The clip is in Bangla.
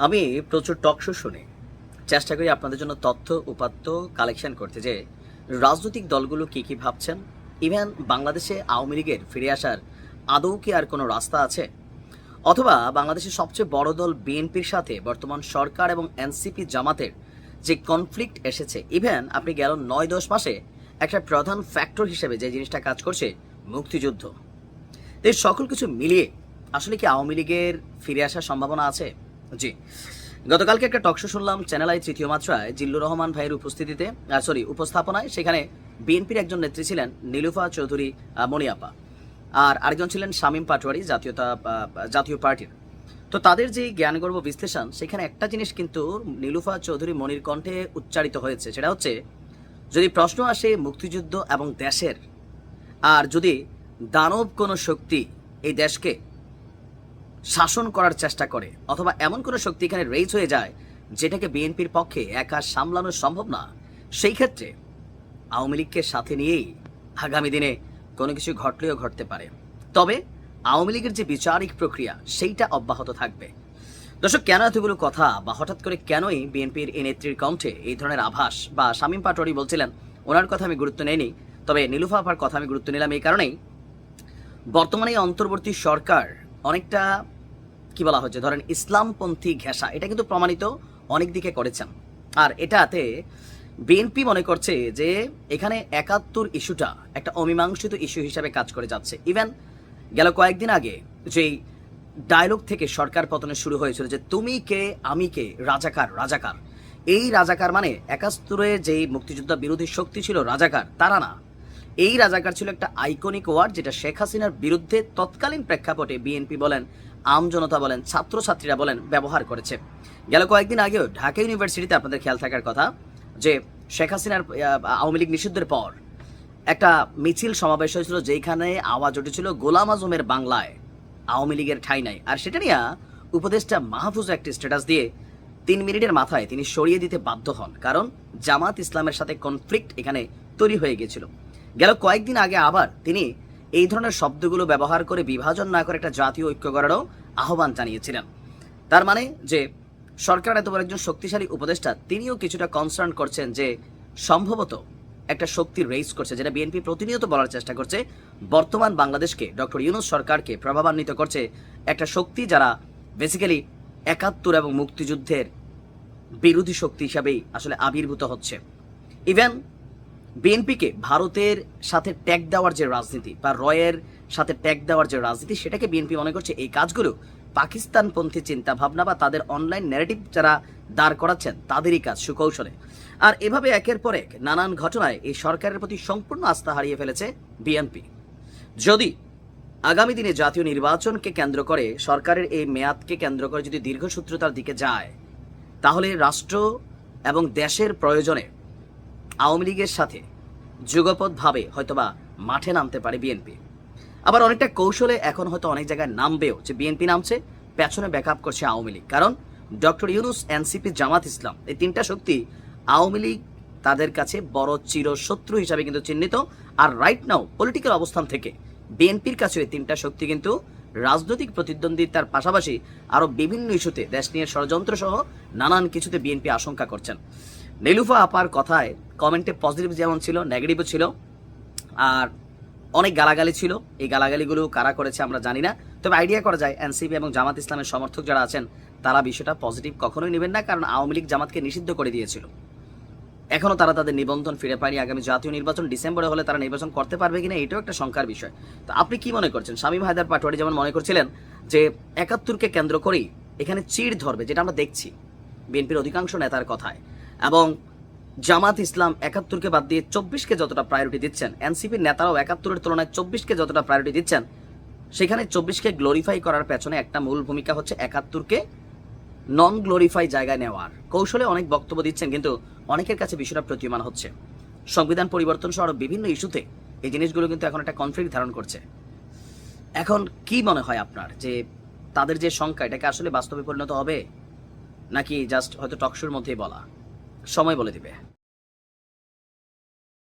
আমি প্রচুর টক শো শুনি। চেষ্টা করি আপনাদের জন্য তথ্য উপাত্ত কালেকশন করতে যে রাজনৈতিক দলগুলো কি কি ভাবছেন, ইভেন বাংলাদেশে আওয়ামী লীগের ফিরে আসার আদৌ কি আর কোনো রাস্তা আছে, অথবা বাংলাদেশের সবচেয়ে বড় দল বিএনপির সাথে বর্তমান সরকার এবং এনসিপি জামাতের যে কনফ্লিক্ট এসেছে, ইভেন আপনি গেল 9-10 মাসে একটা প্রধান ফ্যাক্টর হিসেবে যে জিনিসটা কাজ করছে মুক্তিযুদ্ধ, তো এই সকল কিছু মিলিয়ে আসলে কি আওয়ামী লীগের ফিরে আসার সম্ভাবনা আছে? জি, গতকালকে একটা টকশো শুনলাম চ্যানেল আই তৃতীয় মাত্রায় জিল্লুর রহমান ভাইয়ের উপস্থাপনায়। সেখানে বিএনপির একজন নেত্রী ছিলেন নীলুফা চৌধুরী মনিয়াপা, আর আরেকজন ছিলেন শামীম পাটোয়ারি জাতীয় পার্টির। তো তাদের যে জ্ঞানগর্ব বিশ্লেষণ, সেখানে একটা জিনিস কিন্তু নীলুফা চৌধুরী মনির কণ্ঠে উচ্চারিত হয়েছে, সেটা হচ্ছে যদি প্রশ্ন আসে মুক্তিযুদ্ধ এবং দেশের, আর যদি দানব কোনো শক্তি এই দেশকে শাসন করার চেষ্টা করে, অথবা এমন কোনো শক্তি এখানে রেজ হয়ে যায় যেটাকে বিএনপির পক্ষে একা সামলানো সম্ভব না, সেই ক্ষেত্রে আওয়ামী লীগকে সাথে নিয়েই আগামী দিনে কোনো কিছু ঘটলেও ঘটতে পারে। তবে আওয়ামী লীগের যে বিচারিক প্রক্রিয়া সেইটা অব্যাহত থাকবে। দর্শক, কেন এতগুলো কথা, বা হঠাৎ করে কেনই বিএনপির এই নেত্রীর কণ্ঠে এই ধরনের আভাস? বা শামীম পাটোয়ারি বলছিলেন, ওনার কথা আমি গুরুত্ব নেইনি, তবে নীলুফা আপার কথা আমি গুরুত্ব নিলাম এই কারণেই, বর্তমানে অন্তর্বর্তী সরকার অনেকটা কি বলা হচ্ছে, ধরেন ইসলামপন্থী ঘেঁষা, এটা কিন্তু প্রমাণিত অনেক দিকে করেছেন। আর এটাতে বিএনপি মনে করছে যে এখানে 71 ইস্যুটা একটা অমীমাংসিত ইস্যু হিসাবে কাজ করে যাচ্ছে। ইভেন গেল কয়েকদিন আগে যেই ডায়লগ থেকে সরকার পতনে শুরু হয়েছিল যে তুমি কে আমি কে, রাজাকার রাজাকার, এই রাজাকার মানে 71-এ যেই মুক্তিযোদ্ধা বিরোধী শক্তি ছিল রাজাকার, তারা না, এই রাজাকার ছিল একটা আইকনিক ওয়ার্ড, যেটা শেখ হাসিনার বিরুদ্ধে তৎকালীন প্রেক্ষাপটে বিএনপি বলেন, আম জনতা বলেন, ছাত্রছাত্রীরা বলেন ব্যবহার করেছে। গেল কয়েকদিন আগেও ঢাকা ইউনিভার্সিটিতে আপনাদের খেয়াল থাকার কথা যে শেখ হাসিনার আওয়ামী লীগ নিষিদ্ধের পর একটা মিছিল সমাবেশ হয়েছিল, যেখানে আওয়াজ উঠেছিল গোলাম আজমের বাংলায় আওয়ামী লীগের ঠাঁই নাই। আর সেটা নিয়ে উপদেষ্টা মাহফুজ একটি স্ট্যাটাস দিয়ে 3 মিনিটের মাথায় তিনি সরিয়ে দিতে বাধ্য হন, কারণ জামাত ইসলামের সাথে কনফ্লিক্ট এখানে তৈরি হয়ে গিয়েছিল। গেল কয়েকদিন আগে আবার তিনি এই ধরনের শব্দগুলো ব্যবহার করে বিভাজন না করে একটা জাতীয় ঐক্য গড়ারও আহ্বান জানিয়েছিলেন। তার মানে যে সরকার এত বড় একজন শক্তিশালী উপদেষ্টা, তিনিও কিছুটা কনসার্ন করছেন যে সম্ভবত একটা শক্তি রেইজ করছে, যেটা বিএনপি প্রতিনিয়ত বলার চেষ্টা করছে, বর্তমান বাংলাদেশকে, ডক্টর ইউনূস সরকারকে প্রভাবান্বিত করছে একটা শক্তি, যারা বেসিক্যালি 71 এবং মুক্তিযুদ্ধের বিরোধী শক্তি হিসাবেই আসলে আবির্ভূত হচ্ছে। ইভেন বিএনপিকে ভারতের সাথে ট্যাগ দেওয়ার যে রাজনীতি, বা রয়ের সাথে ট্যাগ দেওয়ার যে রাজনীতি, সেটাকে বিএনপি মনে করছে এই কাজগুলো পাকিস্তানপন্থী চিন্তা ভাবনা বা তাদের অনলাইন ন্যারেটিভ যারা দাঁড় করাচ্ছেন তাদেরই কাজ সুকৌশলে। আর এভাবে একের পর এক নানান ঘটনায় এই সরকারের প্রতি সম্পূর্ণ আস্থা হারিয়ে ফেলেছে বিএনপি। যদি আগামী দিনে জাতীয় নির্বাচনকে কেন্দ্র করে, সরকারের এই মেয়াদকে কেন্দ্র করে যদি দীর্ঘসূত্রতার দিকে যায়, তাহলে রাষ্ট্র এবং দেশের প্রয়োজনে আওয়ামী লীগের সাথে যুগপৎভাবে হয়তোবা মাঠে নামতে পারে বিএনপি। আবার অনেকটা কৌশলে এখন হয়তো অনেক জায়গায় নামবেও, যে বিএনপি নামছে, পেছনে ব্যাকআপ করছে আওয়ামী লীগ। কারণ ডক্টর ইউনূস, এনসিপি, জামাত ইসলাম, এই 3টা শক্তি আওয়ামী লীগ তাদের কাছে বড় চিরশত্রু হিসাবে কিন্তু চিহ্নিত। আর রাইট নাও পলিটিক্যাল অবস্থান থেকে বিএনপির কাছে এই 3টা শক্তি কিন্তু রাজনৈতিক প্রতিদ্বন্দ্বিতার পাশাপাশি আরও বিভিন্ন ইস্যুতে, দেশ নিয়ে ষড়যন্ত্র সহ নানান কিছুতে বিএনপি আশঙ্কা করছেন। নীলুফা আপার কথায় কমেন্টে পজিটিভ যেমন ছিল, নেগেটিভও ছিল, আর অনেক গালাগালি ছিল। এই গালাগালিগুলো কারা করেছে আমরা জানি না, তবে আইডিয়া করা যায় এনসিপি এবং জামাত ইসলামের সমর্থক যারা আছেন তারা বিষয়টা পজিটিভ কখনোই নেবেন না, কারণ আওয়ামী লীগ জামাতকে নিষিদ্ধ করে দিয়েছিল, এখনও তারা তাদের নিবন্ধন ফিরে পায়নি। আগামী জাতীয় নির্বাচন ডিসেম্বরে হলে তারা নির্বাচন করতে পারবে কিনা, এটাও একটা শঙ্কার বিষয়। তো আপনি কি মনে করছেন? শামীম হায়দার পাটোয়ারি যেমন মনে করছিলেন যে 71-কে কেন্দ্র করেই এখানে চিড় ধরবে, যেটা আমরা দেখছি বিএনপির অধিকাংশ নেতার কথায়, এবং জামাত ইসলাম 71-কে বাদ দিয়ে 24-কে যতটা প্রায়োরিটি দিচ্ছেন, এনসিপির নেতারাও 71-এর তুলনায় 24-কে যতটা প্রায়োরিটি দিচ্ছেন, সেখানে 24-কে গ্লোরিফাই করার পেছনে একটা মূল ভূমিকা হচ্ছে 71-কে নন গ্লোরিফাই জায়গায় নেওয়ার কৌশলে অনেক বক্তব্য দিচ্ছেন, কিন্তু অনেকের কাছে বিষয়টা প্রতীয়মান হচ্ছে। সংবিধান পরিবর্তন সহ বিভিন্ন ইস্যুতে এই জিনিসগুলো কিন্তু এখন একটা কনফ্লিক্ট ধারণ করছে। এখন কি মনে হয় আপনার, যে তাদের যে সংখ্যা, এটাকে আসলে বাস্তবে পরিণত হবে, নাকি জাস্ট হয়তো টকশোর মধ্যেই বলা? সময় বলে দিবে।